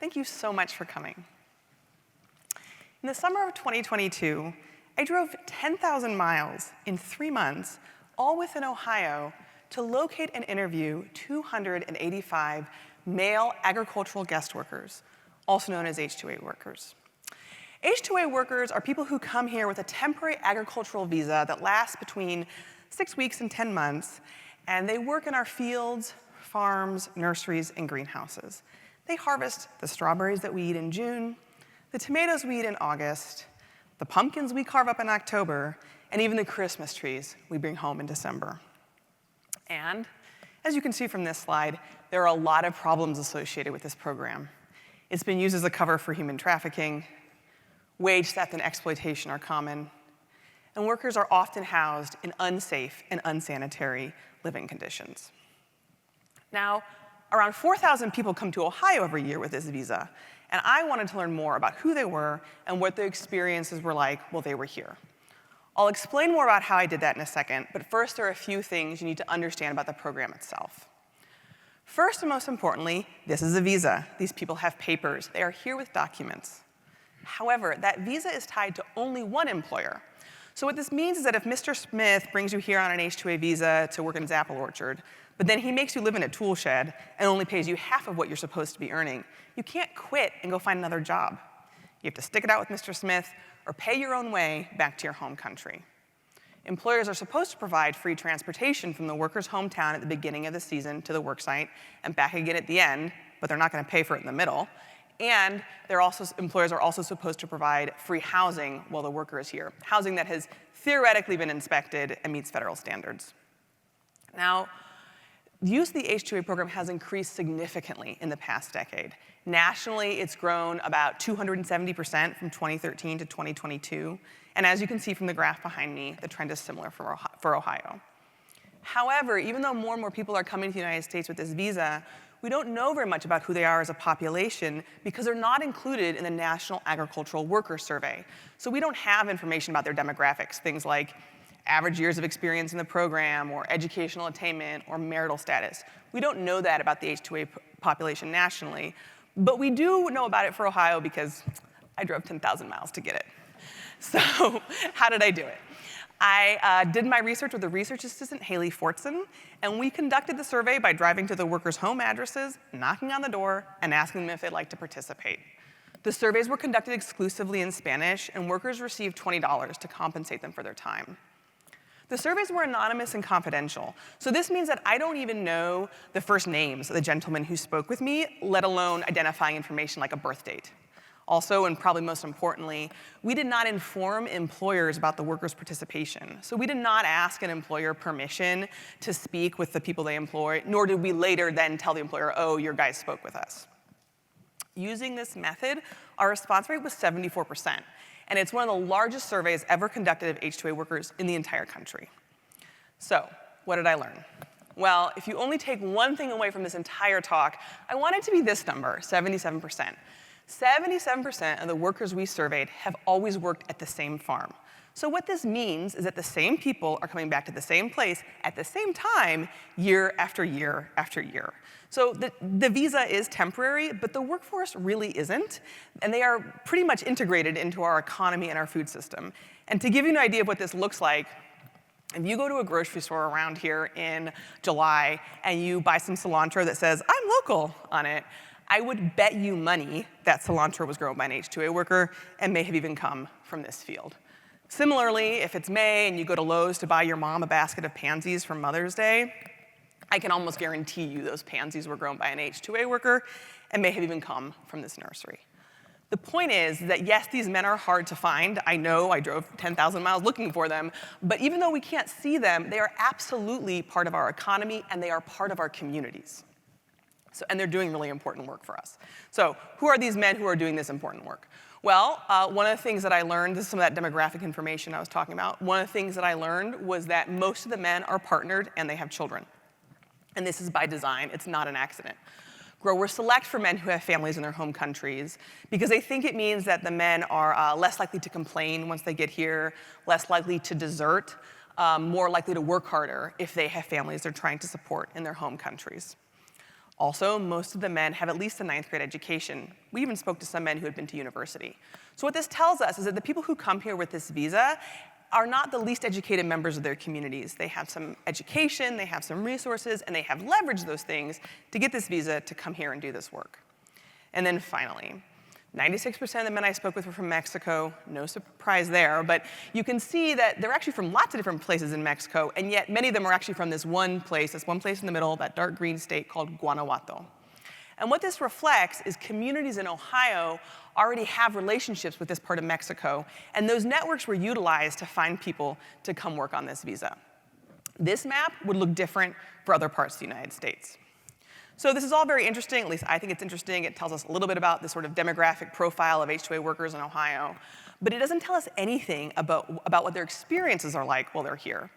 Thank you so much for coming. In the summer of 2022, I drove 10,000 miles in 3 months, all within Ohio, to locate and interview 285 male agricultural guest workers, also known as H-2A workers. H-2A workers are people who come here with a temporary agricultural visa that lasts between 6 weeks and 10 months, and they work in our fields, farms, nurseries, and greenhouses. They harvest the strawberries that we eat in June, the tomatoes we eat in August, the pumpkins we carve up in October, and even the Christmas trees we bring home in December. And as you can see from this slide, there are a lot of problems associated with this program. It's been used as a cover for human trafficking, wage theft and exploitation are common, and workers are often housed in unsafe and unsanitary living conditions. Now, around 4,000 people come to Ohio every year with this visa, and I wanted to learn more about who they were and what their experiences were like while they were here. I'll explain more about how I did that in a second, but first there are a few things you need to understand about the program itself. First and most importantly, this is a visa. These people have papers. They are here with documents. However, that visa is tied to only one employer. So what this means is that if Mr. Smith brings you here on an H-2A visa to work in his apple orchard, but then he makes you live in a tool shed and only pays you half of what you're supposed to be earning, you can't quit and go find another job. You have to stick it out with Mr. Smith or pay your own way back to your home country. Employers are supposed to provide free transportation from the worker's hometown at the beginning of the season to the work site and back again at the end, but they're not going to pay for it in the middle. And employers are also supposed to provide free housing while the worker is here, housing that has theoretically been inspected and meets federal standards. Now, the use of the H-2A program has increased significantly in the past decade. Nationally, it's grown about 270% from 2013 to 2022. And as you can see from the graph behind me, the trend is similar for Ohio. However, even though more and more people are coming to the United States with this visa, we don't know very much about who they are as a population because they're not included in the National Agricultural Worker Survey. So we don't have information about their demographics, things like average years of experience in the program, or educational attainment, or marital status. We don't know that about the H-2A population nationally, but we do know about it for Ohio because I drove 10,000 miles to get it. So how did I do it? I did my research with the research assistant, Haley Fortson, and we conducted the survey by driving to the workers' home addresses, knocking on the door, and asking them if they'd like to participate. The surveys were conducted exclusively in Spanish, and workers received $20 to compensate them for their time. The surveys were anonymous and confidential, so this means that I don't even know the first names of the gentlemen who spoke with me, let alone identifying information like a birth date. Also, and probably most importantly, we did not inform employers about the workers' participation. So we did not ask an employer permission to speak with the people they employ, nor did we later then tell the employer, oh, your guys spoke with us. Using this method, our response rate was 74%. And it's one of the largest surveys ever conducted of H-2A workers in the entire country. So, what did I learn? Well, if you only take one thing away from this entire talk, I want it to be this number, 77%. 77% of the workers we surveyed have always worked at the same farm. So what this means is that the same people are coming back to the same place at the same time year after year after year. So the visa is temporary, but the workforce really isn't, and they are pretty much integrated into our economy and our food system. And to give you an idea of what this looks like, if you go to a grocery store around here in July and you buy some cilantro that says, I'm local on it, I would bet you money that cilantro was grown by an H-2A worker and may have even come from this field. Similarly, if it's May and you go to Lowe's to buy your mom a basket of pansies for Mother's Day, I can almost guarantee you those pansies were grown by an H-2A worker and may have even come from this nursery. The point is that yes, these men are hard to find. I know I drove 10,000 miles looking for them, but even though we can't see them, they are absolutely part of our economy and they are part of our communities. And they're doing really important work for us. So who are these men who are doing this important work? Well, one of the things that I learned, this is some of that demographic information I was talking about, one of the things that I learned was that most of the men are partnered and they have children. And this is by design, it's not an accident. Growers select for men who have families in their home countries because they think it means that the men are less likely to complain once they get here, less likely to desert, more likely to work harder if they have families they're trying to support in their home countries. Also, most of the men have at least a 9th grade education. We even spoke to some men who had been to university. So what this tells us is that the people who come here with this visa are not the least educated members of their communities. They have some education, they have some resources, and they have leveraged those things to get this visa to come here and do this work. And then finally, 96% of the men I spoke with were from Mexico. No surprise there, but you can see that they're actually from lots of different places in Mexico, and yet many of them are actually from this one place in the middle, that dark green state called Guanajuato. And what this reflects is communities in Ohio already have relationships with this part of Mexico, and those networks were utilized to find people to come work on this visa. This map would look different for other parts of the United States. So this is all very interesting, at least I think it's interesting. It tells us a little bit about the sort of demographic profile of H-2A workers in Ohio, but it doesn't tell us anything about what their experiences are like while they're here.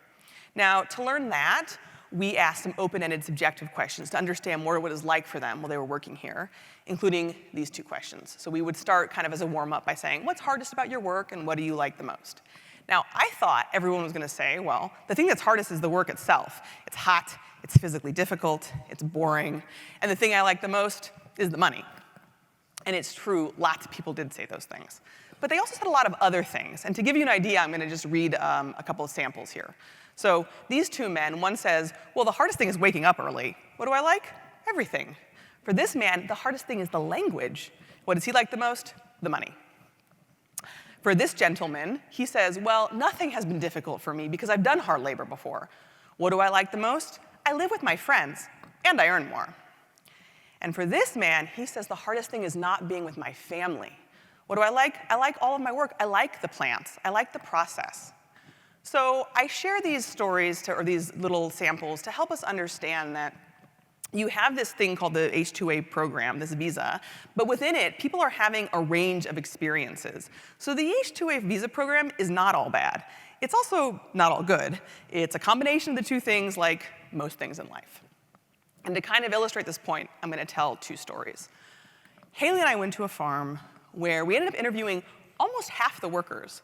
Now, to learn that, we asked some open-ended subjective questions to understand more what it was like for them while they were working here, including these 2 questions. So we would start kind of as a warm-up by saying, what's hardest about your work and what do you like the most? Now, I thought everyone was going to say, well, the thing that's hardest is the work itself. It's hot, it's physically difficult, it's boring, and the thing I like the most is the money. And it's true, lots of people did say those things. But they also said a lot of other things. And to give you an idea, I'm going to just read a couple of samples here. So these 2 men, one says, well, the hardest thing is waking up early. What do I like? Everything. For this man, the hardest thing is the language. What does he like the most? The money. For this gentleman, he says, well, nothing has been difficult for me because I've done hard labor before. What do I like the most? I live with my friends, and I earn more. And for this man, he says the hardest thing is not being with my family. What do I like? I like all of my work. I like the plants. I like the process. So I share these stories, or these little samples, to help us understand that you have this thing called the H-2A program, this visa, but within it, people are having a range of experiences. So the H-2A visa program is not all bad. It's also not all good. It's a combination of the 2 things, like most things in life. And to kind of illustrate this point, I'm going to tell 2 stories. Haley and I went to a farm where we ended up interviewing almost half the workers.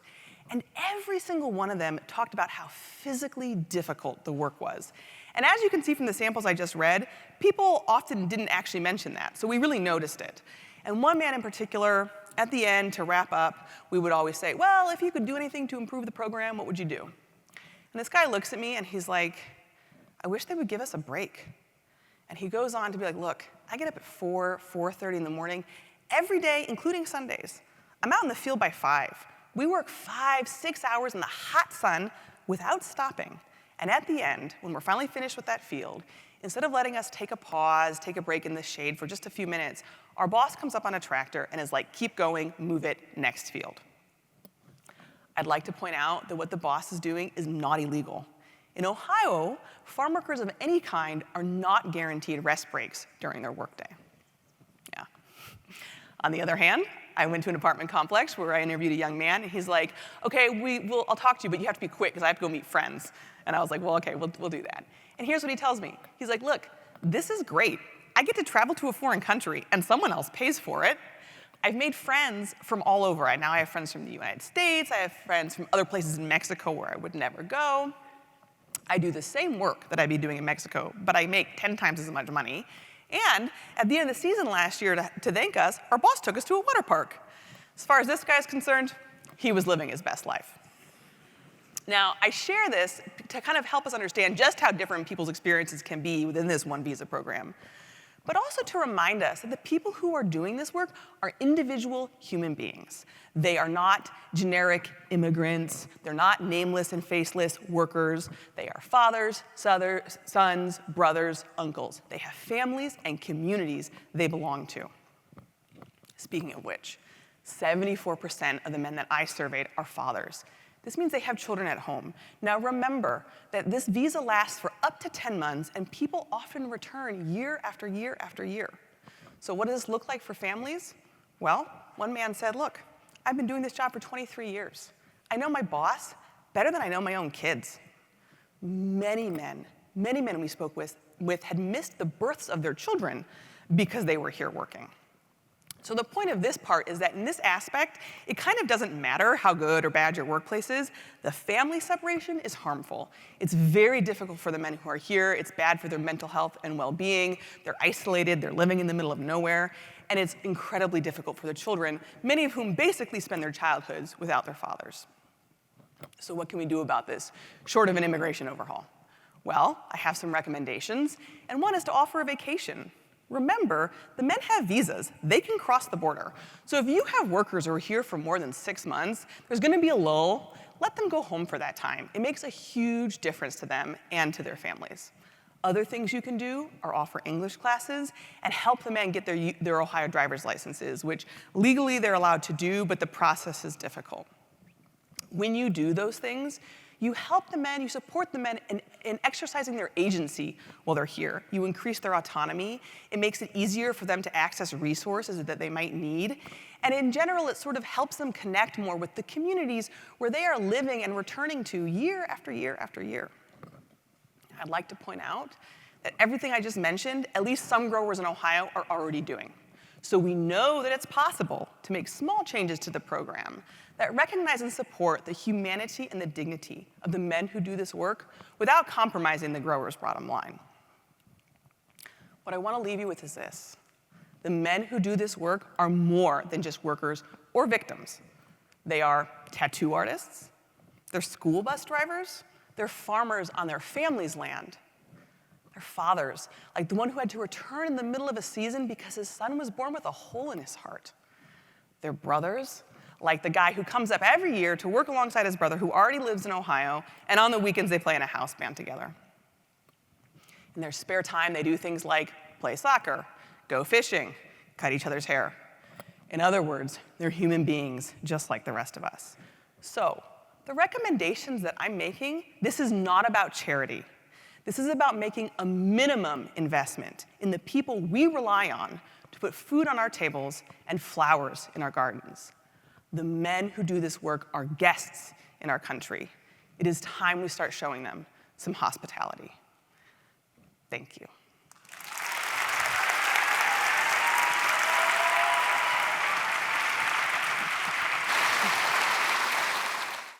And every single one of them talked about how physically difficult the work was. And as you can see from the samples I just read, people often didn't actually mention that, so we really noticed it. And one man in particular, at the end, to wrap up, we would always say, well, if you could do anything to improve the program, what would you do? And this guy looks at me and he's like, I wish they would give us a break. And he goes on to be like, look, I get up at 4:30 in the morning, every day, including Sundays. I'm out in the field by 5. We work 5, 6 hours in the hot sun without stopping. And at the end, when we're finally finished with that field, instead of letting us take a pause, take a break in the shade for just a few minutes, our boss comes up on a tractor and is like, keep going, move it, next field. I'd like to point out that what the boss is doing is not illegal. In Ohio, farm workers of any kind are not guaranteed rest breaks during their workday. Yeah. On the other hand, I went to an apartment complex where I interviewed a young man, and he's like, okay, I'll talk to you, but you have to be quick because I have to go meet friends. And I was like, well, okay, we'll do that. And here's what he tells me. He's like, look, this is great. I get to travel to a foreign country, and someone else pays for it. I've made friends from all over. Now I have friends from the United States. I have friends from other places in Mexico where I would never go. I do the same work that I'd be doing in Mexico, but I make 10 times as much money. And at the end of the season last year, to thank us, our boss took us to a water park. As far as this guy's concerned, he was living his best life. Now, I share this to kind of help us understand just how different people's experiences can be within this one visa program, but also to remind us that the people who are doing this work are individual human beings. They are not generic immigrants. They're not nameless and faceless workers. They are fathers, sons, brothers, uncles. They have families and communities they belong to. Speaking of which, 74% of the men that I surveyed are fathers. This means they have children at home. Now remember that this visa lasts for up to 10 months, and people often return year after year after year. So what does this look like for families? Well, one man said, look, I've been doing this job for 23 years. I know my boss better than I know my own kids. Many men we spoke with had missed the births of their children because they were here working. So the point of this part is that in this aspect, it kind of doesn't matter how good or bad your workplace is. The family separation is harmful. It's very difficult for the men who are here. It's bad for their mental health and well-being. They're isolated. They're living in the middle of nowhere. And it's incredibly difficult for the children, many of whom basically spend their childhoods without their fathers. So what can we do about this, short of an immigration overhaul? Well, I have some recommendations, and one is to offer a vacation. Remember, the men have visas. They can cross the border. So if you have workers who are here for more than 6 months, there's going to be a lull. Let them go home for that time. It makes a huge difference to them and to their families. Other things you can do are offer English classes and help the men get their Ohio driver's licenses, which legally they're allowed to do, but the process is difficult. When you do those things, you help the men, you support the men in exercising their agency while they're here. You increase their autonomy. It makes it easier for them to access resources that they might need. And in general, it sort of helps them connect more with the communities where they are living and returning to year after year after year. I'd like to point out that everything I just mentioned, at least some growers in Ohio are already doing. So we know that it's possible to make small changes to the program that recognize and support the humanity and the dignity of the men who do this work without compromising the growers' bottom line. What I want to leave you with is this. The men who do this work are more than just workers or victims. They are tattoo artists, they're school bus drivers, they're farmers on their family's land. They're fathers, like the one who had to return in the middle of a season because his son was born with a hole in his heart. They're brothers, like the guy who comes up every year to work alongside his brother who already lives in Ohio, and on the weekends they play in a house band together. In their spare time, they do things like play soccer, go fishing, cut each other's hair. In other words, they're human beings just like the rest of us. So, the recommendations that I'm making, this is not about charity. This is about making a minimum investment in the people we rely on to put food on our tables and flowers in our gardens. The men who do this work are guests in our country. It is time we start showing them some hospitality. Thank you.